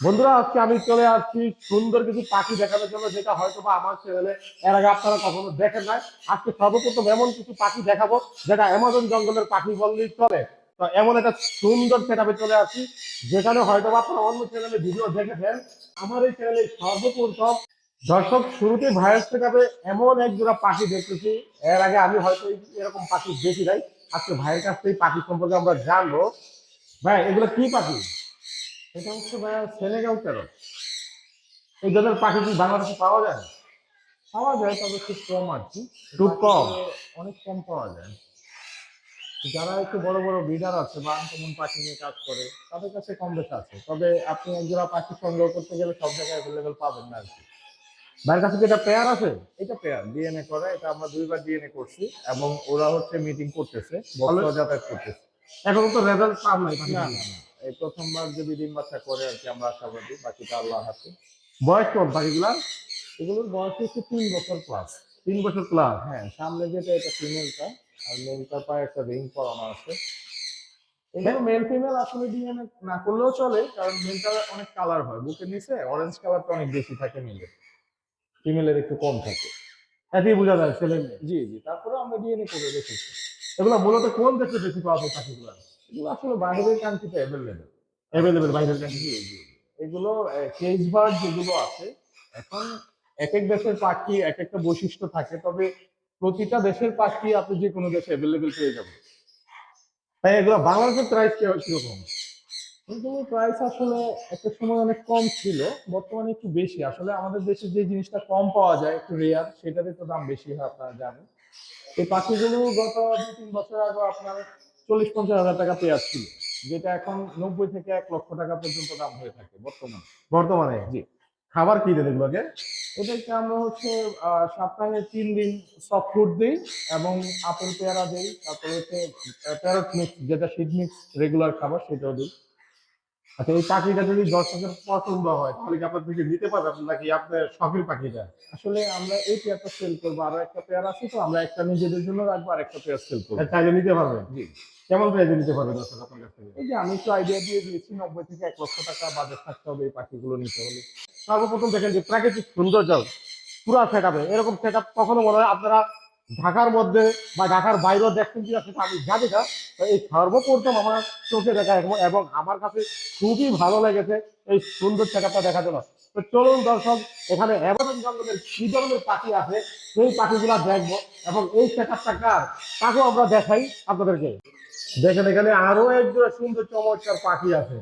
বন্ধুরা, আজকে আমি চলে আসছি সুন্দর কিছু পাখি দেখানোর জন্য, যেটা হয়তো বা আমার চ্যানেলে এর আগে আপনারা কখনো দেখেন নাই। আজকে সর্বপ্রথম এমন কিছু পাখি দেখাবো যেটা অ্যামাজন জঙ্গলের পাখি বললেই চলে। তো এমন একটা সুন্দর সেটআপে চলে আসছি, যেখানে হয়তো বা আপনারা অন্য চ্যানেলে ভিডিও দেখেছেন। আমার এই চ্যানেলে সর্বপ্রথম দর্শক শুরুতে ভাইয়ের সেটআপে এমন এক জোড়া পাখি দেখতেছি। এর আগে আমি হয়তো এরকম পাখি দেখি নাই। আজকে ভাইয়ের কাছ থেকে পাখি সম্পর্কে আমরা জানবো। ভাই, এগুলো কি পাখি? এটা হচ্ছে ভাইয়া সেনেগাল প্যারট। এই ধরনের পাখি কি বাংলাদেশে পাওয়া যায়? পাওয়া যায়, তবে খুব কম আর কি। এই খুব কম। পাখিগুলো অনেক কম পাওয়া যায়। যারা একটু বড় বড় ব্রিডার আছে বা আনকমন পাখি নিয়ে কাজ করে তাদের কাছে কম বেশি আছে, তবে আপনি একজোড়া পাখি সংগ্রহ করতে গেলে সব জায়গায় অ্যাভেলেবেল পাবেন না আর কি। ভাইয়ের কাছে কি এটা পেয়ার আছে? এটা পেয়ার ডিএনএ করে, এটা আমরা 2বার ডিএনএ করছি এবং ওরা হচ্ছে মিটিং করতেছে, তাহলে বক্সা যাতায়াত করতেছে। এখন তো রেজাল্ট পাম নাই না পাখিগুলো। না না, এই প্রথমবার যদি ডিম বাচ্চা করে আর কি, আমরা আশাবাদী, বাকিটা আল্লাহ হাতে। বয়স কেমন পাখিগুলা? এগুলোর বয়স হচ্ছে 3 বছর প্লাস। 3 বছর প্লাস। হ্যাঁ, সামনে যেটা এটা ফিমেলটা, আর মেলটার পায়ে একটা রিং পরানো আছে। এগুলো মেল ফিমেল আসলে ডিএনএ না করলেও চলে, কারণ মেলটার অনেক কালার হয়, বুকের নিচে অরেঞ্জ কালারটা অনেক বেশি থাকে মেলের, ফিমেলের একটু কম থাকে। এতেই বোঝা যায় ছেলে মেয়ে। জি জি, তারপরে আমরা ডিএনএ করে রেখেছি। এগুলো মূলত কোন দেশে বেশি পাওয়া যায় পাখিগুলো? এগুলো আসলে বাইরের কান্ট্রিতে অ্যাভেলেবেল। অ্যাভেলেবেল বাইরের কাছে। জি জি, এগুলো কেজ বার্ড যেগুলো আছে, এখন এক এক দেশের পাখি এক একটা বৈশিষ্ট্য থাকে, তবে প্রতিটা দেশের পাখি আপনি যে কোনো দেশে অ্যাভেলেবেল পেয়ে যাবেন। তাই এগুলো বাংলাদেশের প্রাইস কিরকম? কিন্তু প্রাইস আসলে একটা সময় অনেক কম ছিল, বর্তমানে একটু বেশি। আসলে আমাদের দেশে যে জিনিসটা কম পাওয়া যায়, একটু রেয়ার, সেটার একটু দাম বেশি হয়, আপনারা জানেন। এই পাখিগুলো গত 2-3 বছর আগে আপনার 40-50 হাজার টাকা পেয়ার ছিল, যেটা এখন 90 থেকে 1 লক্ষ টাকা পর্যন্ত দাম হয়ে থাকে বর্তমানে। বর্তমানে জি, খাবার কি দেন এগুলোকে? এদেরকে আমরা হচ্ছে সপ্তাহে 3 দিন সফট ফুড দিই এবং আপেল পেয়ারা দিই, তারপরে হচ্ছে প্যারট মিক্স, যেটা সিড মিক্স রেগুলার খাবার, সেটাও দিই। আচ্ছা, এই পাখিটা যদি দর্শকের পছন্দ হয় তাহলে কি আপনার থেকে নিতে পারবেন, নাকি আপনার শখের পাখিটা? আসলে আমরা এই পেয়ারটা সেল করবো, আরো একটা পেয়ার আছে, তো আমরা একটা নিজেদের জন্য রাখবো আর একটা পেয়ার সেল করবো। চাইলে নিতে পারবেন? জি, কেমন প্রাইসে নিতে পারবেন দর্শক আপনার কাছ থেকে? এই যে আমি একটু আইডিয়া দিয়ে দিয়েছি, 90 থেকে 1 লক্ষ টাকা বাজেট থাকতে হবে এই পাখিগুলো নিতে হলে। সর্বপ্রথম দেখেন যে প্রাকৃতিক সৌন্দর্য পুরা সেটআপে এরকম সেটআপ কখনো মনে হয় আপনারা ঢাকার মধ্যে বা ঢাকার বাইরেও দেখছেন কিনা সেটা আমি জানি না। তো এই সর্বপ্রথম আমার চোখে দেখা এবং আমার কাছে খুবই ভালো লেগেছে এই সুন্দর সেটআপটা দেখার জন্য। তো চলুন দর্শক, এখানে অ্যামাজন জঙ্গলের কি ধরনের পাখি আছে সেই পাখিগুলা দেখবো, এবং এই সেটআপটা কার তাকেও আমরা দেখাই আপনাদেরকে। দেখেন, এখানে আরো একজোড়া সুন্দর চমৎকার পাখি আছে।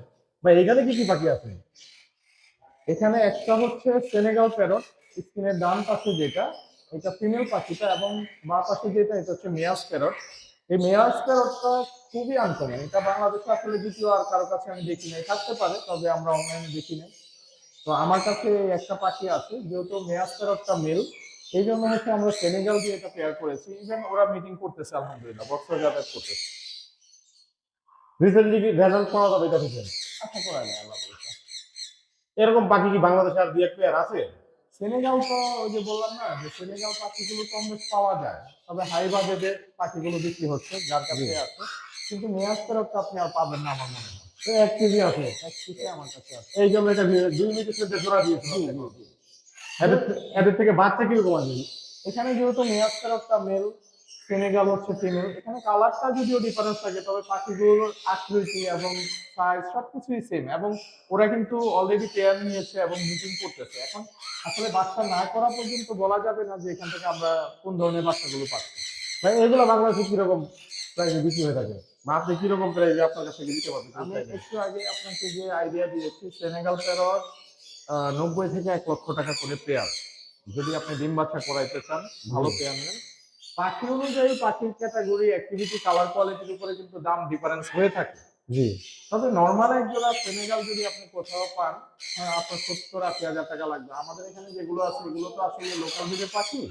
ভাই, এখানে কি কি পাখি আছে? এখানে একটা হচ্ছে সেনেগাল প্যারট, স্ক্রিনের ডান পাশে যেটা, এটা ফিমেল পাখিটা, এবং বাঁ পাশে যেটা, এটা হচ্ছে মেয়াস প্যারট। এই মেয়াস প্যারটটা খুবই আনকমন, এটা বাংলাদেশে আসলে দ্বিতীয় আর কারো কাছে আমি দেখি নাই, থাকতে পারে, তবে আমরা অনলাইনে দেখি নাই। তো আমার কাছে একটা পাখি আছে, যেহেতু মেয়াস প্যারটটা মেল, এই জন্য হচ্ছে আমরা সেনেগাল দিয়ে এটা পেয়ার করেছি। ইভেন ওরা মিটিং করতেছে, আলহামদুলিল্লাহ, বক্সা যাতায়াত করতেছে। রিসেন্টলি কি রেজাল্ট পাওয়া যাবে এটা থেকে? আশা করা যায় আল্লাহ ভরসা। এরকম পাখি কি বাংলাদেশে আর দু এক পেয়ার আছে? সেনেগাল তো ওই যে বললাম না, যে সেনেগাল পাখিগুলো কম বেশ পাওয়া যায়, তবে হাই বাজেটের পাখিগুলো বিক্রি হচ্ছে যার জি। কাছে আছে। কিন্তু মেয়াজ ফেরতটা আপনি আর পাবেন না আমার মনে হয়। তো 1 কেজি আছে। এক পিসে আমার কাছে আছে। এই জন্য এটা 2 মিনিটের মধ্যে জোড়া দিয়েছিল জি জি এখন। জি। এদের যেহেতু এদের থেকে বাচ্চা কিরকম আছে? এখানে যেহেতু মেয়াজ ফেরতটা মেল, সেনেগাল হচ্ছে ফিমেল, এখানে কালারটা যদিও ডিফারেন্স থাকে, তবে পাখিগুলোর আকৃতি এবং সাইজ সবকিছুই সেম, এবং ওরা কিন্তু অলরেডি পেয়ার নিয়েছে এবং মিটিং করতেছে। এখন আসলে বাচ্চা না করা পর্যন্ত বলা যাবে না যে এখান থেকে আমরা কোন ধরনের বাচ্চাগুলো পাচ্ছি। ভাই, এগুলো বাংলাদেশে কিরকম প্রাইসে বিক্রি হয়ে থাকে, বা আপনি কিরকম প্রাইসে আপনার কাছ থেকে দিতে পারবেন কেউ আমি চাইলে? একটু আগে আপনাকে যে আইডিয়া দিয়েছি, সেনেগাল প্যারট 90 থেকে 1 লক্ষ টাকা করে পেয়ার, যদি আপনি ডিম বাচ্চা করাইতে চান, ভালো জি। পেয়ার নেন। পাখি অনুযায়ী পাখির ক্যাটাগরি, অ্যাক্টিভিটি, কালার কোয়ালিটির উপরে কিন্তু দাম ডিফারেন্স হয়ে থাকে। জি। তবে নর্মাল এক জোড়া সেনেগাল যদি আপনি কোথাও পান, আপনার 70-80 হাজার টাকা লাগবে। আমাদের এখানে যেগুলো আছে এগুলো তো আসলে লোকাল বিটের পাখি,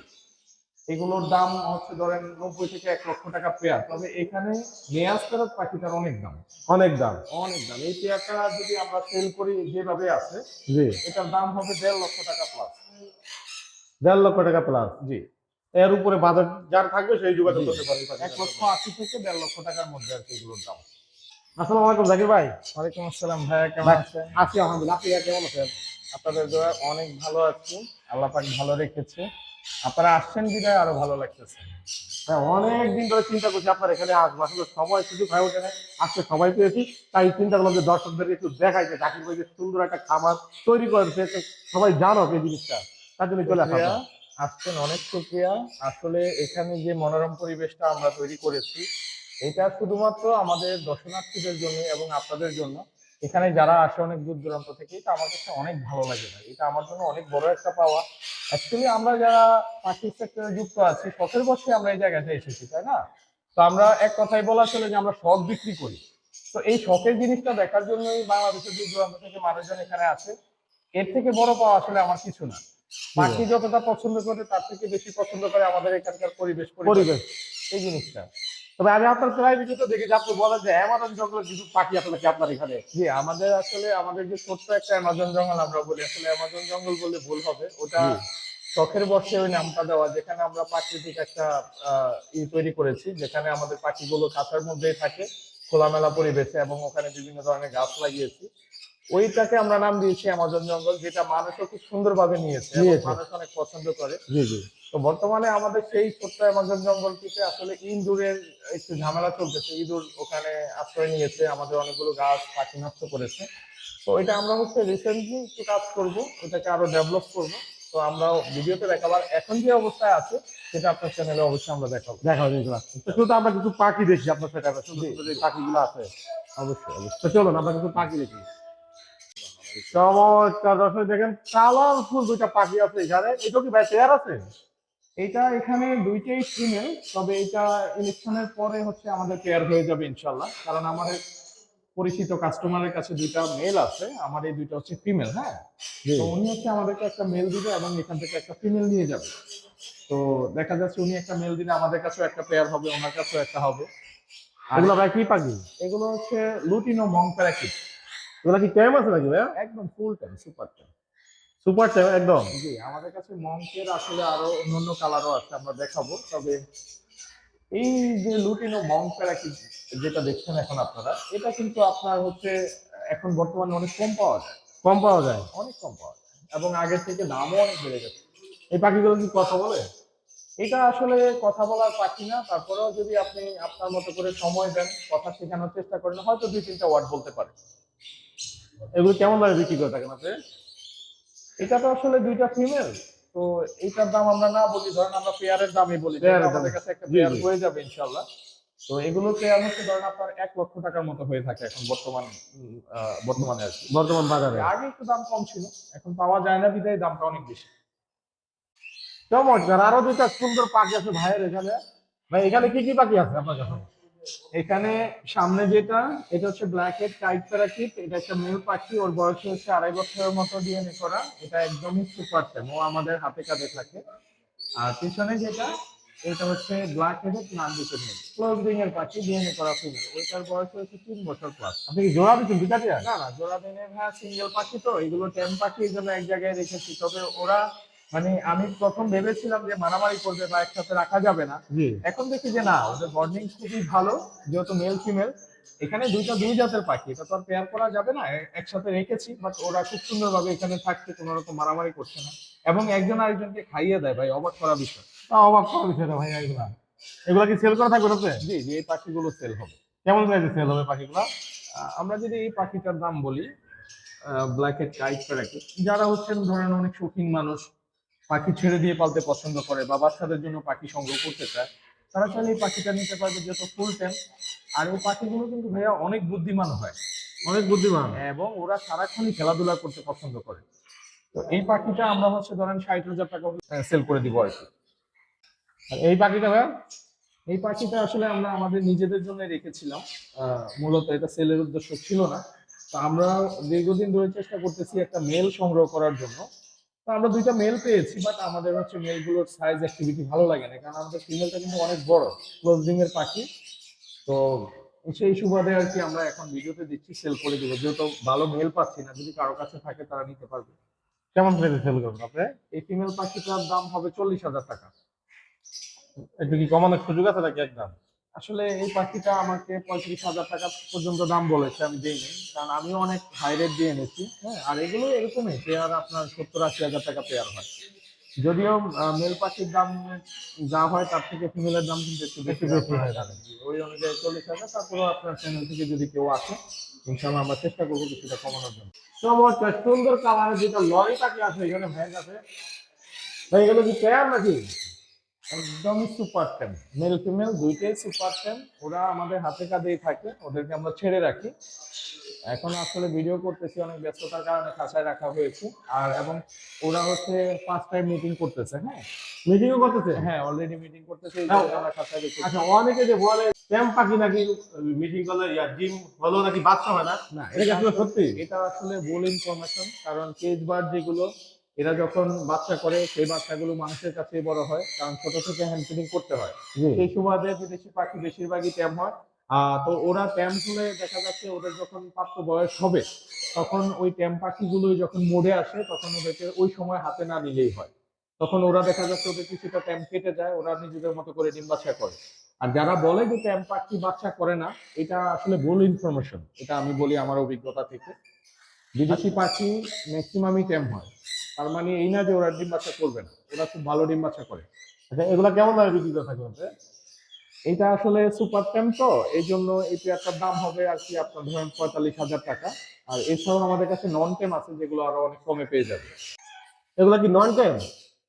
এগুলোর দাম হচ্ছে ধরেন 90 থেকে 1 লক্ষ টাকা পেয়ার। তবে এখানে মেয়াজ ফেরত পাখিটার অনেক দাম, অনেক দাম। অনেক দাম। এই পেয়ারটা যদি আমরা সেল করি যেভাবে আছে, জি। এটার দাম হবে 1.5 লক্ষ টাকা প্লাস। 1.5 লক্ষ টাকা প্লাস। জি এর উপরে বাজার যার থাকবে সেই যোগাযোগ জি, করতে পারে এই এক পাখিটার লক্ষ সাথে। আশি থেকে 1.5 লক্ষ টাকার মধ্যে আর কি এগুলোর দাম। আসসালামু আলাইকুম জাকির ভাই। ওয়ালাইকুম আসসালাম ভাইয়া, কেমন ভাই, আছেন? আছি আলহামদুলিল্লাহ। আপনি কেমন আছেন? আপনাদের দোয়া অনেক ভালো আছি, আল্লাহ পাক ভালো রেখেছে। আপনারা আসছেন বিধায় আরো ভালো লাগতেছে। হ্যাঁ, অনেক দিন ধরে চিন্তা করছি আপনার এখানে আসবো, আসলে সময় সুযোগ হয়ে ওঠে না। আজকে সময় পেয়েছি, তাই চিন্তা করলাম যে দর্শকদের একটু দেখাইতে জাকির ভাই যে সুন্দর একটা খামার তৈরি করেছে, তো সবাই জানো এই জিনিসটা, তার জন্য চলে আসা শুক্রিয়া, আপনার। আসছেন, অনেক শুক্রিয়া। আসলে এখানে যে মনোরম পরিবেশটা আমরা তৈরি করেছি, এটা শুধুমাত্র আমাদের দর্শনার্থীদের জন্য এবং আপনাদের জন্য। এখানে যারা আসে অনেক দূর দূরান্ত থেকে, এটা আমার কাছে অনেক ভালো লাগে ভাই। এটা আমার জন্য অনেক বড় একটা পাওয়া। অ্যাকচুয়ালি আমরা যারা পাখি সেক্টরে যুক্ত আছি, শখের বশে আমরা এই জায়গাতে এসেছি, তাই না? তো আমরা এক কথায় বলা চলে যে আমরা শখ বিক্রি করি। তো এই শখের জিনিসটা দেখার জন্যই বাংলাদেশের দূর দূরান্ত থেকে মানুষজন এখানে আসে। এর থেকে বড় পাওয়া আসলে আমার কিছু না। জি পাখি ভাই। যতটা পছন্দ করে তার থেকে বেশি পছন্দ করে আমাদের এখানকার পরিবেশ পরিবেশ পরিবেশ। এই জিনিসটা। তবে আমি আপনার প্রায় ভিডিওতে দেখি যে আপনি বলেন যে অ্যামাজন জঙ্গলের কিছু পাখি আসলে কি আপনার এখানে। জি, আমাদের আসলে আমাদের যে ছোট্ট একটা অ্যামাজন জঙ্গল আমরা বলি, আসলে অ্যামাজন জঙ্গল বললে ভুল হবে। ওটা জি শখের বশে ওই নামটা দেওয়া, যেখানে আমরা প্রাকৃতিক একটা তৈরি করেছি, যেখানে আমাদের পাখিগুলো খাঁচার মধ্যেই থাকে খোলামেলা পরিবেশে, এবং ওখানে বিভিন্ন ধরনের গাছ লাগিয়েছি। ওইটাকে আমরা নাম দিয়েছি অ্যামাজন জঙ্গল, যেটা মানুষও খুব সুন্দরভাবে নিয়েছে এবং নিয়েছে। মানুষ অনেক পছন্দ করে। জি জি। তো বর্তমানে আমাদের সেই ছোট্ট অ্যামাজন জঙ্গলটিতে আসলে ইঁদুরের একটু ঝামেলা চলতেছে। ইঁদুর ওখানে আশ্রয় নিয়েছে, আমাদের অনেকগুলো গাছ পাখি নষ্ট করেছে। তো এটা আমরা হচ্ছে রিসেন্টলি একটু কাজ করব, এটাকে আরো ডেভেলপ করব। তো আমরা ভিডিওতে দেখাবার, এখন যে অবস্থায় আছে সেটা আপনার চ্যানেলে অবশ্যই আমরা দেখাবো। দেখা জিনিসগুলো তো শুধু আমরা কিছু পাখি দেখি আপনার সেটা, সুন্দর জি, সুন্দর যে জি, পাখিগুলো আছে। অবশ্যই, অবশ্যই। তো চলুন আমরা কিছু পাখি দেখি। চমৎকার দর্শক, দেখেন কালারফুল দুইটা পাখি আছে এখানে। এটা কি ভাই পেয়ার আছে? এটা এখানে দুইটাই ফিমেল, তবে এটা ইলেকশনের পরে হচ্ছে আমাদের পেয়ার হয়ে যাবে ইনশাল্লাহ, কারণ আমাদের পরিচিত কাস্টমারের কাছে দুইটা মেল আছে, আমার এই দুইটা হচ্ছে ফিমেল। হ্যাঁ, জি। তো উনি হচ্ছে আমাদেরকে একটা মেল দিবে এবং এখান থেকে একটা ফিমেল নিয়ে যাবে। তো দেখা যাচ্ছে উনি একটা মেল দিলে আমাদের কাছেও একটা পেয়ার হবে, ওনার কাছেও একটা হবে। আর এগুলো ভাই কি পাখি? এগুলো হচ্ছে লুটিনো মং প্যারাকিট। এগুলো কি টাইম আছে নাকি ভাইয়া? একদম full time, super time. Super time একদম। জি, আমাদের কাছে মঙ্কের আসলে আরো অন্যান্য কালারও আছে, আমরা দেখাবো। তবে এই যে লুটিনো মং প্যারাকিট যেটা দেখছেন এখন আপনারা, এটা কিন্তু আপনার হচ্ছে এখন বর্তমানে অনেক কম পাওয়া যায়, কম পাওয়া যায়। অনেক কম পাওয়া যায়, এবং আগের থেকে দামও অনেক বেড়ে গেছে। এই পাখিগুলো কি কথা বলে? এটা আসলে কথা বলার পাখি না, তারপরেও যদি আপনি আপনার মতো করে সময় দেন, কথা শেখানোর চেষ্টা করেন, হয়তো দুই তিনটা ওয়ার্ড বলতে পারে। এগুলো কেমন দামে বিক্রি করে থাকেন আপনি? এটা তো আসলে দুইটা ফিমেল, তো এইটার দাম আমরা না বলি, ধরেন আমরা পেয়ারের দামই বলি, যেহেতু পেয়ারের দাম। আমাদের কাছে একটা জি পেয়ার জি। হয়ে যাবে ইনশাল্লাহ। তো এগুলো পেয়ার হচ্ছে ধরেন আপনার 1 লক্ষ টাকার মতো হয়ে থাকে এখন বর্তমানে আর কি। বর্তমান বাজারে। আগে একটু দাম কম ছিল, এখন পাওয়া যায় না বিধায় দামটা অনেক বেশি। চমৎকার, আরো দুইটা সুন্দর পাখি আছে ভাইয়ের এখানে। ভাই এখানে কি কি পাখি আছে আপনার কাছে? এখানে সামনে যেটা, এটা হচ্ছে ব্ল্যাক হেড কাইট প্যারাকিট। এটা একটা মেল পাখি, ওর বয়স হচ্ছে 2.5 বছরের মতো ডিএনএ করা। এটা একদমই সুপার টেম, ও আমাদের হাতে কাঁধে থাকে। আর পিছনে যেটা, এটা হচ্ছে ব্ল্যাক হেডেড নান্ডিসের মেল, ক্লোজ রিং এর পাখি, ডিএনএ করা ফিমেল। ওইটার বয়স হচ্ছে 3 বছর প্লাস। আপনি কি জোড়া দিচ্ছেন দুইটা দিয়ে? না না, জোড়া দিনে ভাইয়া, সিঙ্গেল পাখি তো, এগুলো টেম পাখি, এই জন্য এক জায়গায় রেখেছি। তবে ওরা মানে আমি প্রথম ভেবেছিলাম যে মারামারি করবে বা একসাথে রাখা যাবে না, জি। এখন দেখি যে না, ওদের বন্ডিং খুবই ভালো, যেহেতু মেল ফিমেল। এখানে দুইটা দুই জাতের পাখি, এটা তো আর পেয়ার করা যাবে না, একসাথে রেখেছি, বাট ওরা খুব সুন্দরভাবে এখানে থাকছে, কোনো রকম মারামারি করছে না, এবং একজন আরেকজনকে খাইয়ে দেয় ভাই, অবাক করা বিষয়। তা অবাক করার বিষয় না ভাই এগুলা। এগুলা কি সেল করা থাকবে না? জি জি, এই পাখিগুলো সেল হবে। কেমন প্রাইসে সেল হবে পাখিগুলা? আমরা যদি এই পাখিটার দাম বলি, ব্ল্যাক হেড কাইট প্যারাকিট, যারা হচ্ছেন ধরেন অনেক শৌখিন মানুষ, পাখি ছেড়ে দিয়ে পালতে পছন্দ করে বা বাচ্চাদের জন্য পাখি সংগ্রহ করতে চায়, তারা চাইলে এই পাখিটা নিতে পারবে, যেহেতু ফুল টাইম। আর এই পাখিগুলো কিন্তু ভাইয়া অনেক বুদ্ধিমান হয়, অনেক বুদ্ধিমান। এবং ওরা সারাক্ষণই খেলাধুলা করতে পছন্দ করে। তো এই পাখিটা আমরা হচ্ছে ধরেন 60,000 টাকা সেল করে দিব আর কি। আর এই পাখিটা ভাই? এই পাখিটা আসলে আমরা আমাদের নিজেদের জন্য রেখেছিলাম, মূলত এটা সেলের উদ্দেশ্য ছিল না। তো আমরা দীর্ঘদিন ধরে চেষ্টা করতেছি একটা মেল সংগ্রহ করার জন্য। তো আমরা দুইটা মেল পেয়েছি, বাট আমাদের হচ্ছে মেলগুলোর সাইজ অ্যাক্টিভিটি ভালো লাগে না, কারণ আমাদের ফিমেলটা কিন্তু অনেক বড়, ক্লোজিং এর পাখি। তো সেই সুবাদে আর কি আমরা এখন ভিডিওতে দিচ্ছি, সেল করে দিব, যেহেতু ভালো মেল পাচ্ছি না। যদি কারো কাছে থাকে তারা নিতে পারবে। কেমন প্রাইসে সেল করবেন আপনি? এই ফিমেল পাখিটার দাম হবে 40,000 টাকা। একটু কি কমানোর সুযোগ আছে নাকি একদম? আসলে এই পাখিটা আমাকে 35,000 টাকা পর্যন্ত দাম বলেছে, আমি দিইনি, কারণ আমিও অনেক হাই রেট দিয়ে এনেছি। হ্যাঁ, আর এগুলো এরকমই পেয়ার আপনার 70-80 হাজার টাকা পেয়ার হয়। যদিও মেল পাখির দাম যা হয় তার থেকে ফিমেলের দাম কিন্তু একটু একটু বেশি বেশি আপনারা হয়ে যাবে। জানেন। ওই অনুযায়ী 40,000। তারপরেও আপনার চ্যানেল থেকে যদি কেউ আসে, ইনশাআল্লাহ আমরা চেষ্টা করবো কিছুটা কমানোর জন্য। চমৎকার সুন্দর কালারের যেটা লরি পাখি আছে এখানে ভাইয়ের কাছে, ভাই এগুলো কি পেয়ার নাকি? একদমই সুপার টেম, মেল ফিমেল দুইটাই সুপার টেম। ওরা আমাদের হাতে কাঁধেই থাকে, ওদেরকে আমরা ছেড়ে রাখি। এখন আসলে ভিডিও করতেছি, অনেক ব্যস্ততার কারণে খাঁচায় রাখা হয়েছে। আর এবং ওরা হচ্ছে ফার্স্ট টাইম মিটিং করতেছে। হ্যাঁ, মিটিংও করতেছে? হ্যাঁ, অলরেডি মিটিং করতেছে, এই হ্যাঁ, জন্য আমরা খাঁচায় রেখেছি। আচ্ছা, অনেকে যে বলে ট্যাম পাখি নাকি মিটিং করলে ডিম হলো নাকি বাচ্চা হয় না, না, এটা কি আসলে সত্যি? এটা আসলে ভুল ইনফরমেশন। কারণ কেজ বার্ড যেগুলো, এরা যখন বাচ্চা করে সেই বাচ্চাগুলো মানুষের কাছেই বড় হয়, কারণ ছোট থেকে হ্যান্ড ফিডিং করতে হয়। জি। সেই সুবাদে বিদেশি পাখি বেশিরভাগই ট্যাম হয়। তো ওরা ট্যাম হলে দেখা যাচ্ছে ওদের যখন প্রাপ্ত বয়স হবে, তখন ওই ট্যাম পাখিগুলো যখন মোড়ে আসে, তখন ওদেরকে ওই সময় হাতে না নিলেই হয়। তখন ওরা দেখা যাচ্ছে ওদের কিছুটা ট্যাম কেটে যায়, ওরা নিজেদের মতো করে ডিম বাচ্চা করে। আর যারা বলে যে ট্যাম পাখি বাচ্চা করে না, এটা আসলে ভুল ইনফরমেশন। এটা আমি বলি আমার অভিজ্ঞতা থেকে। বিদেশি পাখি ম্যাক্সিমামই ট্যাম হয়, তার মানে এই না যে ওরা ডিম বাচ্চা করবে না, ওরা খুব ভালো ডিম বাচ্চা করে। আচ্ছা, এগুলা কেমন দামে বিক্রি করে থাকবেন? এটা আসলে সুপার ট্যাম, তো এই জন্য এই পেয়ারটার দাম হবে আর কি আপনার ধরেন 45,000 টাকা। আর এছাড়াও আমাদের কাছে নন ট্যাম আছে, যেগুলো আরো অনেক কমে পেয়ে যাবে। এগুলা কি নন ট্যাম?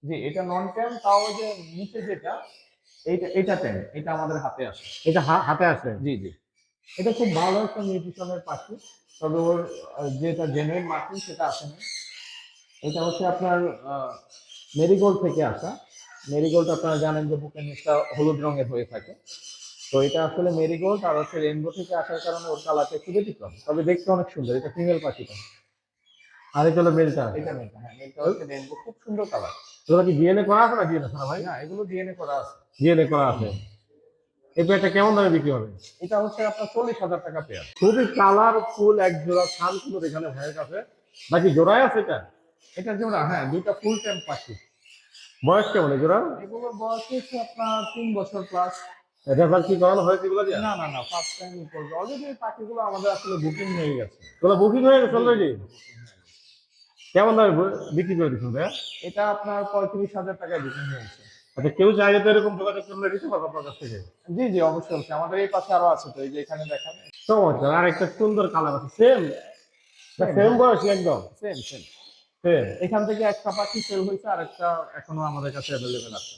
জি, এটা নন ট্যাম, তাও যে নিচে যেটা, এটা ট্যাম, এটা আমাদের হাতে আসে। এটা হাতে আছে? জি জি, এটা খুব ভালো একটা নিউট্রিশনের পাখি। তবে ওর যেটা জেনুইন মাখন সেটা আসে না। এটা হচ্ছে আপনার মেরিগোল্ড থেকে আসা। মেরিগোল্ড আপনারা জানেন যে বুকের নিচটা হলুদ রঙের হয়ে থাকে। তো এটা আসলে মেরিগোল্ড আর হচ্ছে রেইনবো থেকে আসার কারণে ওর কালারটা একটু ব্যতিক্রম, তবে দেখতে অনেক সুন্দর। এটা ফিমেল পাখিটা। আর এটা হলো মেলটা? এটা মেয়েটা, হ্যাঁ, মেয়েটা হচ্ছে রেইনবো, খুব সুন্দর কালার। এগুলা কি ডিএনএ করা আছে না ডিএনএ ছাড়া ভাই? না, এগুলো ডিএনএ করা আছে। ডিএনএ করা আছে। এই পেয়ারটা কেমন দামে বিক্রি হবে? এটা হচ্ছে আপনার 40,000 টাকা পেয়ার। খুবই কালারফুল এক জোড়া ছান সুন্দর এখানে ভাইয়ের কাছে, বাকি জোড়ায় আছে এটা? এটা জোড়া, হ্যাঁ, দুইটা ফুল টাইম পাখি। বয়স কেমন এই জোড়া? এগুলোর বয়স হচ্ছে আপনার 3 বছর প্লাস। রেফার কি করানো হয়েছে এগুলো দিয়ে? না না না, ফার্স্ট টাইম করবে। অলরেডি এই পাখিগুলো আমাদের আসলে বুকিং হয়ে গেছে। এগুলো বুকিং হয়ে গেছে অলরেডি? কেমন দামে বিক্রি করে দিচ্ছেন ভাইয়া? এটা আপনার 35,000 টাকায় বুকিং হয়েছে। আচ্ছা, কেউ চাইলে তো এরকম যোগাযোগ করলে দিতে পারবো আপনার কাছ থেকে? জি জি, অবশ্যই অবশ্যই। আমাদের এই পাশে আরো আছে, তো এই যে এখানে দেখেন। চমৎকার, আর একটা সুন্দর কালার আছে সেম, সেম বয়সী একদম সেম সেম। সেম। এখান থেকে একটা পাখি সেল হয়েছে, আর একটা এখনো আমাদের কাছে অ্যাভেলেবেল আছে।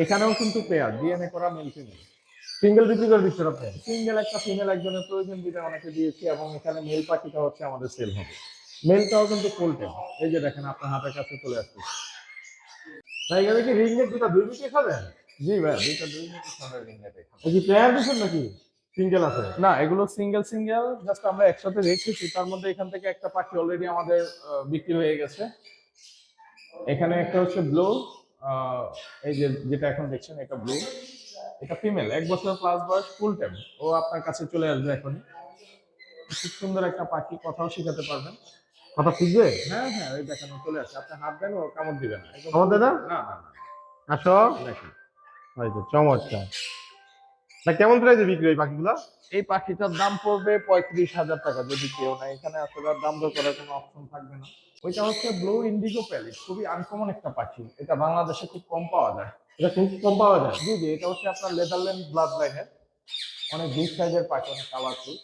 এখানেও কিন্তু পেয়ার ডিএনএ করা মেল ফিমেল। সিঙ্গেল বিক্রি করে দিচ্ছেন আপনি? সিঙ্গেল একটা ফিমেল একজনের প্রয়োজন দিতে অনেকে দিয়েছি, এবং এখানে মেল পাখিটা হচ্ছে আমাদের সেল হবে। মেলটাও কিন্তু ফুল টেম। এই যে দেখেন আপনার হাতের কাছে চলে আসছে। ভাই এখানে কি রিং নেট দুটা দুই বিক্রি খাবেন? জি ভাই, দুইটা 2 মিনিট সময় রিংনেট এখানে। এই কি পেয়ার দিচ্ছেন নাকি সিঙ্গেল আছে? না, এগুলো সিঙ্গেল সিঙ্গেল জাস্ট আমরা একসাথে রেখেছি। তার মধ্যে এখান থেকে একটা পাখি অলরেডি আমাদের বিক্রি হয়ে গেছে। এখানে একটা হচ্ছে ব্লু, এই যে যেটা এখন দেখছেন এটা ব্লু। এটা ফিমেল, 1 বছর প্লাস বয়স, ফুল টাইম। ও আপনার কাছে চলে আসবে এখনই। খুব সুন্দর একটা পাখি, কথাও শেখাতে পারবেন। কথা শিখবে? হ্যাঁ হ্যাঁ, ওই দেখেন ও চলে আসছে। আপনি হাত দেন, ও কামড় দিবে না। কামড় দেয় না? না না না, আসো। দেখেন। হয়তো চমৎকার। না, কেমন প্রাইসে বিক্রি হয় পাখিগুলা? এই পাখিটার দাম পড়বে 35,000 টাকা যদি কেউ না। এখানে আসলে আর দাম দর করার কোনো অপশন থাকবে না। ওইটা হচ্ছে ব্লু ইন্ডিগো প্যালিট, খুবই আনকমন একটা পাখি। এটা বাংলাদেশে খুব কম পাওয়া যায়। এটা খুব কম পাওয়া যায়? জি জি, এটা হচ্ছে আপনার নেদারল্যান্ড ব্লাড লাইনের, অনেক বিগ সাইজের পাখি, অনেক কালারফুল।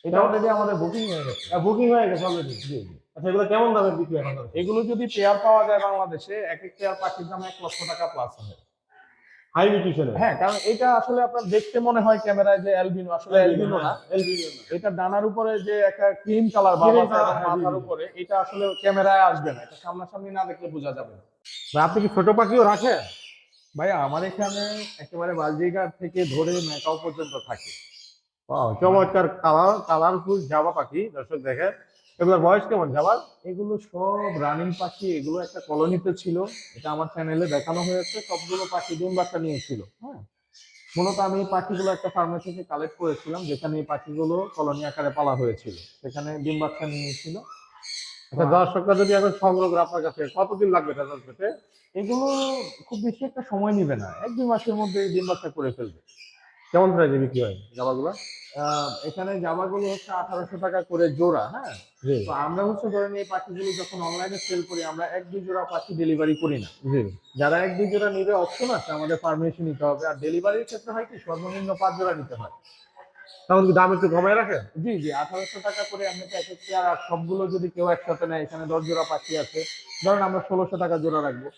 এটা অলরেডি আমাদের বুকিং হয়ে গেছে। বুকিং হয়ে গেছে অলরেডি? জি জি। আচ্ছা, এগুলো কেমন দামে বিক্রি হয় আপনাদের? এগুলো যদি পেয়ার পাওয়া যায় বাংলাদেশে, এক এক পেয়ার পাখির দাম 1 লক্ষ টাকা প্লাস হবে। হাই নিউট্রিশনে? হ্যাঁ, কারণ এটা আসলে আপনার দেখতে মনে হয় ক্যামেরায় যে অ্যালবিনো, আসলে অ্যালবিনো না। অ্যালবিনো না। এটা ডানার উপরে যে একটা ক্রিম কালার ভাব Cream আছে colour, এবং হ্যাঁ, জি, মাথার জি। উপরে, এটা আসলে ক্যামেরায় আসবে না। এটা সামনাসামনি না দেখলে বোঝা যাবে না। বা আপনি কি ছোট পাখিও রাখেন? ভাইয়া, আমার এখানে একেবারে বালজিগার থেকে ধরে ম্যাকাও পর্যন্ত থাকে। চমৎকার কালারফুল জাবা পাখি, দর্শক দেখেন। এগুলোর বয়স কেমন জাবার? এগুলো সব রানিং পাখি। এগুলো একটা কলোনিতে ছিল, এটা আমার চ্যানেলে দেখানো হয়েছে। সবগুলো পাখি ডিম বাচ্চা নিয়েছিল। হ্যাঁ, মূলত আমি এই পাখিগুলো একটা ফার্মে থেকে কালেক্ট করেছিলাম, যেখানে এই পাখিগুলো কলোনি আকারে পালা হয়েছিল। সেখানে ডিম বাচ্চা নিয়েছিল। আচ্ছা, দর্শকরা যদি এখন সংগ্রহ করে আপনার কাছে, কতদিন লাগবে রেজাল্ট পেতে? এগুলো খুব বেশি একটা সময় নিবে না, 1-2 মাসের মধ্যে ডিম বাচ্চা করে ফেলবে। কেমন প্রাইসে বিক্রি হয় জামাগুলো? এখানে জামাগুলো হচ্ছে 1800 টাকা করে জোড়া, হ্যাঁ। জি তো আমরা হচ্ছে ধরেন এই পাখিগুলো যখন অনলাইনে সেল করি, আমরা 1-2 জোড়া পাখি ডেলিভারি করি না। জি। যারা 1-2 জোড়া নিবে অপশন আছে, আমাদের পারমিশন নিতে হবে। আর ডেলিভারির ক্ষেত্রে হয় কি সর্বনিম্ন 5 জোড়া নিতে হয়। তখন কি দাম একটু কমায় রাখেন? জি, জি, 1800 টাকা করে আমরা প্যাকেজ পেয়ার। আর সবগুলো যদি কেউ একসাথে নেয়, এখানে 10 জোড়া পাখি আছে, ধরেন আমরা 1600 টাকা জোড়া রাখবো,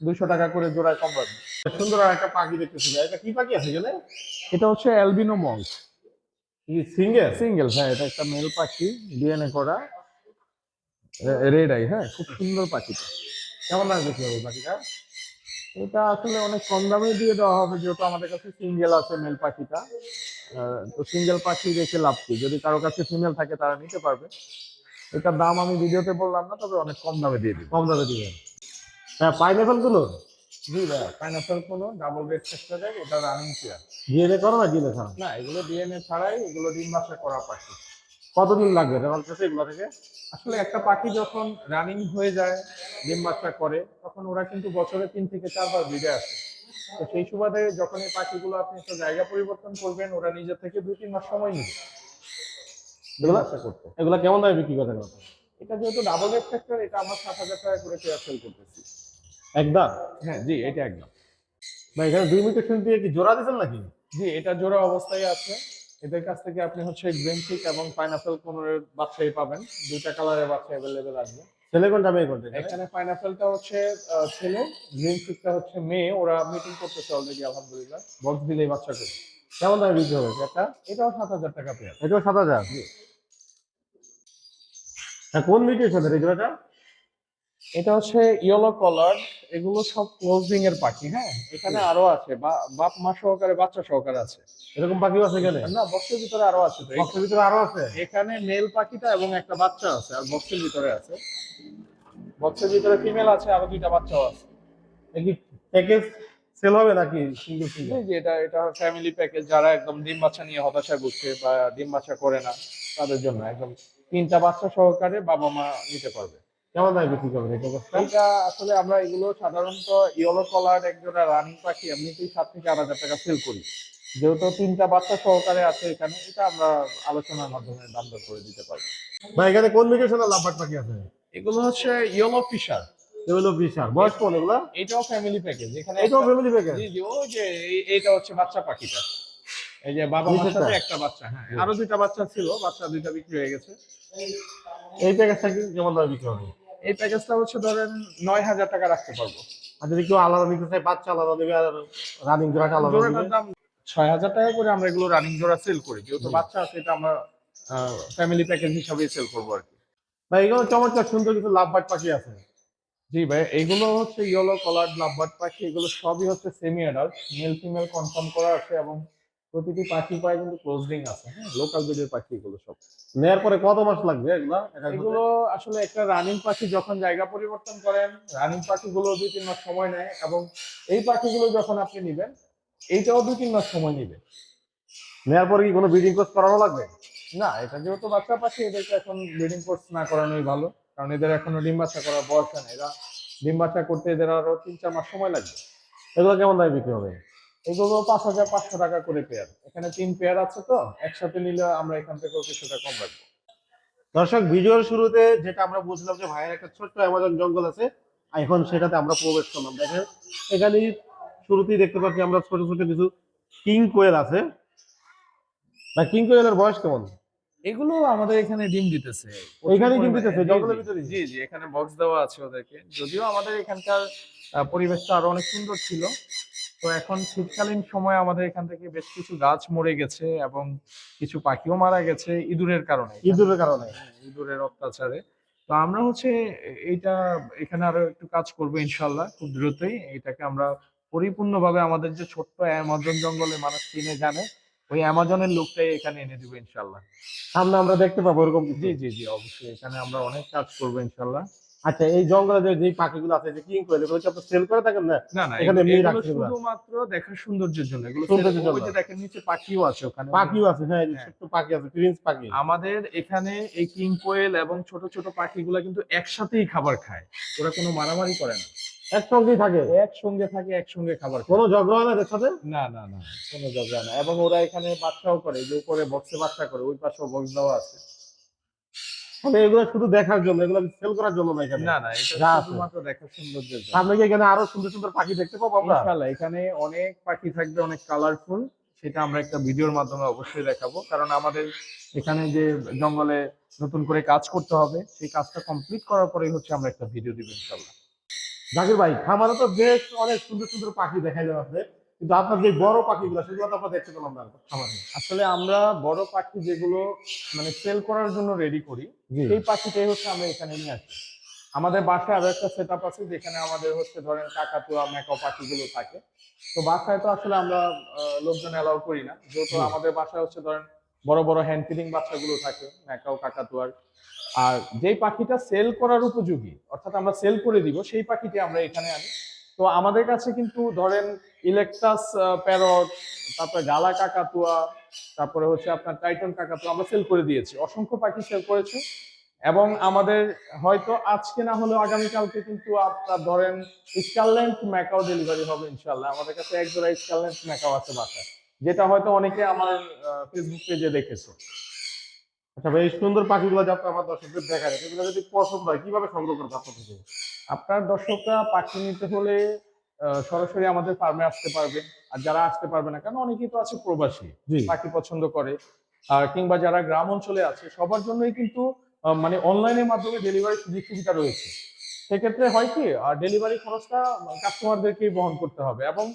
200 টাকা করে জোড়ায় কম রাখবো। সুন্দর আর একটা পাখি দেখতেছি ভাই, এটা কি পাখি আছে এখানে? এটা হচ্ছে অ্যালবিনো মঙ্ক, কি সিঙ্গেল? সিঙ্গেল। হ্যাঁ, এটা একটা মেল পাখি, ডিএনএ করা, রেড আই। হ্যাঁ, খুব সুন্দর পাখিটা। কেমন দামে বিক্রি হবে এই পাখিটা? এটা আসলে অনেক কম দামে দিয়ে দেওয়া হবে, যেহেতু আমাদের কাছে সিঙ্গেল আছে মেল পাখিটা। তো সিঙ্গেল পাখি রেখে লাভ কি, যদি কারো কাছে ফিমেল থাকে তারা নিতে পারবে। এটার দাম আমি ভিডিওতে বললাম না, তবে অনেক কম দামে দিয়ে দিব। কম দামে দিবেন? হ্যাঁ, পাইনাপেল গুলো জি ভাইয়া, পাইনাপেল কোনো ডাবল রেড সেক্টরের, এটা রানিং পেয়ার। ডিএনএ করো না ডিএনএ ছাড়া? না, এগুলো ডিএনএ ছাড়াই, এগুলো ডিম বাচ্চা করা পাখি। কতদিন লাগবে আমার কাছে এগুলো থেকে? আসলে একটা পাখি যখন রানিং হয়ে যায়, ডিম বাচ্চা করে, তখন ওরা কিন্তু বছরে 3 থেকে 4 বার ব্রিডে আসে। তো সেই সুবাদে যখন এই পাখিগুলো আপনি একটা জায়গা পরিবর্তন করবেন, ওরা নিজে থেকে 2-3 মাস সময় নিবে ডিম এগুলা বাচ্চা করতে। এগুলা কেমন দামে বিক্রি করেন আপনি? এটা যেহেতু ডাবল রেড সেক্টর, এটা আমরা 7,000 টাকা করে পেয়ার সেল করতেছি। একদম? হ্যাঁ, জি, এটা একদম। ভাই এখানে 2 মিটার দিয়ে কি জোড়া দিচ্ছেন নাকি? জি, এটা জোড়া অবস্থায় আছে। এদের কাছ থেকে আপনি হচ্ছে গ্রিন চিক এবং পাইনাপেল কোনোর বাচ্চাই পাবেন। 2টা কালারের বাচ্চা অ্যাভেলেবেল আছে। ছেলে কোনটা মেয়ে কোনটা এখানে? এখানে পাইনাপেলটা হচ্ছে ছেলে, গ্রিন চিকটা হচ্ছে মেয়ে। ওরা মিটিং করতেছে অলরেডি, আলহামদুলিল্লাহ। বক্স দিলেই বাচ্চা করবে। কেমন দামে বিক্রি হবে একটা? এটাও 7,000 টাকা পেয়ার। এটাও 7,000? জি। হ্যাঁ, কোন মিটার সাথে এই জোড়াটা? এটা হচ্ছে ইয়েলো কলার। এগুলো সব ক্লোজিং এর পাখি, হ্যাঁ। এখানে আরো আছে, বাপ মা সহকারে বাচ্চা সহকারে আছে। এরকম পাখিও আছে এখানে? না, বক্সের ভিতরে আরো আছে তো। বক্সের ভিতরে আরো আছে? এখানে মেল পাখিটা এবং একটা বাচ্চা আছে, আর বক্সের ভিতরে আছে। বক্সের ভিতরে ফিমেল আছে, আরো 2টা বাচ্চাও আছে। এ কি প্যাকেজ সেল হবে নাকি সিঙ্গেল জি, সিঙ্গেল? জি, এটা ফ্যামিলি প্যাকেজ। যারা একদম ডিম বাচ্চা নিয়ে হতাশায় ভুগছে বা ডিম বাচ্চা করে না, তাদের জন্য একদম 3টা বাচ্চা সহকারে বাবা মা নিতে পারবে। কেমন দামে বিক্রি করবেন এই প্যাকেজটা? এটা আসলে আমরা এগুলো সাধারণত ইয়েলো কলার একজোড়া রানিং পাখি এমনিতেই 7 থেকে 8,000 টাকা সেল করি। যেহেতু 3টা বাচ্চা সহকারে আছে এখানে, এটা আমরা আলোচনার মাধ্যমে দাম দর করে দিতে পারবো। ভাই এখানে কোন মিটার সাথে লাভবার্ড পাখি আছে? এগুলো হচ্ছে ইয়েলো ফিশার। এগুলো বিশাল বয়স কোন এগুলা? এটাও ফ্যামিলি প্যাকেজ। এখানে এটাও ফ্যামিলি প্যাকেজ? জি, জি, ওই যে এইটা হচ্ছে বাচ্চা পাখিটা। এই যে বাবা মার নিচেরটা? সাথে একটা বাচ্চা, হ্যাঁ। আরো 2টা বাচ্চা ছিল, বাচ্চা 2টা বিক্রি হয়ে গেছে। এই প্যাকেজটা কি কেমন দামে বিক্রি হবে? এই প্যাকেজটা হচ্ছে ধরেন 9,000 টাকা রাখতে পারবো। আর যদি কেউ আলাদা নিতে চায়, বাচ্চা আলাদা দেবে আর রানিং জোড়াটা আলাদা জোড়াটার দেবে? দাম 6,000 টাকা করে আমরা এগুলো রানিং জোড়া সেল করি। যেহেতু বাচ্চা আছে, এটা আমরা ফ্যামিলি প্যাকেজ হিসাবেই সেল করবো আর কি। ভাই এগুলো চমৎকার সুন্দর কিছু লাভবার্ড পাখি আছে। জি ভাই, এগুলো হচ্ছে ইয়েলো কলার্ড লাভবার্ড পাখি। এগুলো সবই হচ্ছে semi adult, male female confirm করা আছে, এবং প্রতিটি পাখি পায়ে কিন্তু ক্লোজিং আছে, হ্যাঁ। লোকাল ব্রিডের পাখি এগুলো সব। নেয়ার পরে কত মাস লাগবে এগুলা? এগুলো আসলে একটা রানিং পাখি যখন জায়গা পরিবর্তন করেন, রানিং পাখিগুলো 2-3 মাস সময় নেয়, এবং এই পাখিগুলো যখন আপনি নিবেন, এইটাও 2-3 মাস সময় নিবে। নেয়ার পরে কি কোনো ব্রিডিং কোর্স করানো লাগবে? না, এটা যেহেতু বাচ্চা পাখি, এদেরকে এখন ব্রিডিং কোর্স না করানোই ভালো। কারণ এদের এখনো ডিম বাচ্চা করার বয়স হয় না। এরা ডিম বাচ্চা করতে এদের আরো 3-4 মাস সময় লাগবে। এগুলো কেমন দামে বিক্রি হবে? এগুলো 5,500 টাকা করে পেয়ার। এখানে 3 পেয়ার আছে, তো একসাথে নিলে আমরা এখান থেকেও কিছুটা কম রাখবো। দর্শক, ভিডিওর শুরুতে যেটা আমরা বুঝলাম যে ভাইয়ের একটা ছোট্ট অ্যামাজন জঙ্গল আছে, আর এখন সেটাতে আমরা প্রবেশ করলাম। দেখেন এখানে শুরুতেই দেখতে পাচ্ছি আমরা ছোট ছোট কিছু কিং কোয়েল আছে। না, কিং কোয়েলের বয়স কেমন? এগুলো আমাদের এখানে ডিম দিতেছে। এখানেই ডিম দিতেছে, জি, জঙ্গলের জি, ভিতরেই? জি, জি, এখানে বক্স দেওয়া আছে ওদেরকে। যদিও আমাদের এখানকার পরিবেশটা আরো অনেক সুন্দর ছিল। তো এখন শীতকালীন সময়ে আমাদের এখান থেকে বেশ কিছু গাছ মরে গেছে, এবং কিছু পাখিও মারা গেছে ইঁদুরের কারণে। ইঁদুরের কারণে? ইঁদুরের অত্যাচারে। তো আমরা হচ্ছে এইটা এখানে আরো একটু কাজ করবো ইনশাল্লাহ খুব দ্রুতই। এটাকে আমরা পরিপূর্ণভাবে আমাদের যে ছোট্ট অ্যামাজন জঙ্গলে মানুষ চিনে জানে, ওই অ্যামাজনের লোকটাই এখানে এনে দিব ইনশাল্লাহ। সামনে আমরা দেখতে পাবো এরকম কিছু? জি, জি, জি, অবশ্যই এখানে আমরা অনেক কাজ করবো ইনশাল্লাহ। আচ্ছা, এই জঙ্গলে যে পাখিগুলো আছে, যে কিং কোয়েল, এগুলো কি আপনি সেল করে থাকেন না না, না, এখানে এমনি এগুলো রাখছেন? শুধুমাত্র দেখার সৌন্দর্যের জন্য। এগুলো সৌন্দর্যের জন্য? ওই যে দেখেন নিচে পাখিও আছে ওখানে। পাখিও আছে? হ্যাঁ, এই যে হ্যাঁ। ছোট্ট পাখি আছে, প্রিন্স পাখি। আমাদের এখানে এই কিং কোয়েল এবং ছোট ছোট পাখিগুলা কিন্তু একসাথেই খাবার খায়। ওরা কোনো মারামারি করে না। একসঙ্গেই থাকে, একসঙ্গে থাকে, একসঙ্গে খাবার খায়। কোনো ঝগড়া হয় না এদের সাথে? না না না, কোনো ঝগড়া না। এবং ওরা এখানে বাচ্চাও করে, যে উপরে বক্সে বাচ্চা করে, ওই পাশেও বক্স দেওয়া আছে। তবে এগুলো শুধু দেখার জন্য, এগুলো সেল করার জন্য না এখানে না না, এটা যা আছে। শুধুমাত্র দেখার সৌন্দর্যের জন্য। সামনে গিয়ে এখানে আরো সুন্দর সুন্দর পাখি দেখতে পাবো আমরা। ইনশাআল্লাহ এখানে অনেক পাখি থাকবে, অনেক কালারফুল। সেটা আমরা একটা ভিডিওর মাধ্যমে অবশ্যই দেখাবো, কারণ আমাদের এখানে যে জঙ্গলে নতুন করে কাজ করতে হবে, সেই কাজটা কমপ্লিট করার পরেই হচ্ছে আমরা একটা ভিডিও দিব ইনশাআল্লাহ। জাকির ভাই, খামারে তো বেশ অনেক সুন্দর সুন্দর পাখি দেখাই যাচ্ছে, কিন্তু আপনার যে বড় পাখিগুলো সেগুলো তো আমরা দেখতে পেলাম না খামারে। আসলে আমরা বড় পাখি যেগুলো মানে সেল করার জন্য রেডি করি, জি। সেই পাখিটাই হচ্ছে আমরা এখানে নিয়ে আসি। আমাদের বাসায় আরো একটা সেট আপ আছে, যেখানে আমাদের হচ্ছে ধরেন কাকাতুয়া ম্যাকাও পাখিগুলো থাকে। তো বাসায় তো আসলে আমরা লোকজন অ্যালাউ করি না, যেহেতু জি। আমাদের বাসায় হচ্ছে ধরেন বড় বড় হ্যান্ড ফিডিং বাচ্চাগুলো থাকে ম্যাকাও কাকাতুয়ার। আর যেই পাখিটা সেল করার উপযোগী, অর্থাৎ আমরা সেল করে দিব, সেই পাখিটি আমরা এখানে আনি। তো আমাদের কাছে কিন্তু ধরেন ইলেকট্রাস প্যারট, তারপরে গালা কাকাতুয়া, তারপরে হচ্ছে আপনার টাইটন কাকাতুয়া আমরা সেল করে দিয়েছি, অসংখ্য পাখি সেল করেছি। এবং আমাদের হয়তো আজকে না হলেও আগামীকালকে কিন্তু আপনার ধরেন স্কারলেন্ট ম্যাকাও ডেলিভারি হবে ইনশাল্লাহ। আমাদের কাছে এক জোড়া স্কারলেন্ট ম্যাকাও আছে বাসায়, যেটা হয়তো অনেকে আমার ফেসবুক পেজে দেখেছে। আচ্ছা ভাই, এই সুন্দর পাখিগুলো যাতে আমার দর্শকদের দেখা যায়, সেগুলো যদি পছন্দ হয় কিভাবে সংগ্রহ করবে আপনার থেকে? আপনার দর্শকরা পাখি নিতে হলে সরাসরি আমাদের ফার্মে আসতে পারবে। আর যারা আসতে পারবে না, কারণ অনেকেই তো আছে প্রবাসী, জি। পাখি পছন্দ করে, আর কিংবা যারা গ্রাম অঞ্চলে আছে, সবার জন্যই কিন্তু মানে অনলাইনের মাধ্যমে ডেলিভারি সুযোগ সুবিধা রয়েছে। সেক্ষেত্রে হয় কি, ডেলিভারি খরচটা কাস্টমারদেরকেই বহন করতে হবে। এবং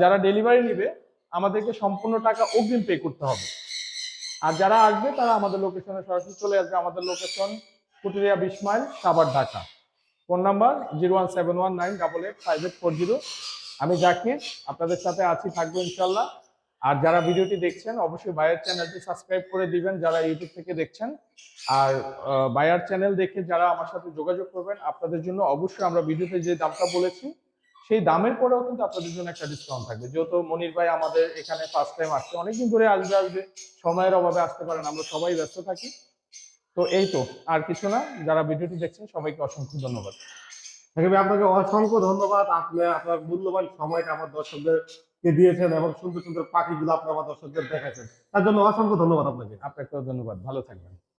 যারা ডেলিভারি নিবে, আমাদেরকে সম্পূর্ণ টাকা অগ্রিম পে করতে হবে। আর যারা আসবে তারা আমাদের লোকেশনে সরাসরি চলে আসবে। আমাদের location Kuturia 20 mile, Savar, Dhaka. Phone number 01719885840। আমি জাকির, আপনাদের সাথে আছি, থাকবো ইনশাল্লাহ। আর যারা ভিডিওটি দেখছেন, অবশ্যই ভাইয়ের চ্যানেলটি সাবস্ক্রাইব করে দিবেন যারা ইউটিউব থেকে দেখছেন। আর ভাইয়ার চ্যানেল দেখে যারা আমার সাথে যোগাযোগ করবেন, আপনাদের জন্য অবশ্যই আমরা ভিডিওতে যে দামটা বলেছি, সেই দামের পরেও কিন্তু আপনাদের জন্য একটা ডিসকাউন্ট থাকবে। যেহেতু মনির ভাই আমাদের এখানে ফার্স্ট টাইম আসছে, অনেকদিন ধরে আসবে, সময়ের অভাবে আসতে পারেন, আমরা সবাই ব্যস্ত থাকি। তো এই তো, আর কিছু না। যারা ভিডিওটি দেখছেন সবাইকে অসংখ্য ধন্যবাদ। জাকির ভাই, আপনাকে অসংখ্য ধন্যবাদ। আপনি আপনার মূল্যবান সময়টা আমার দর্শকদেরকে দিয়েছেন এবং সুন্দর সুন্দর পাখিগুলো আপনি আমার দর্শকদের দেখাচ্ছেন, তার জন্য অসংখ্য ধন্যবাদ আপনাকে। আপনাকেও ধন্যবাদ, ভালো থাকবেন।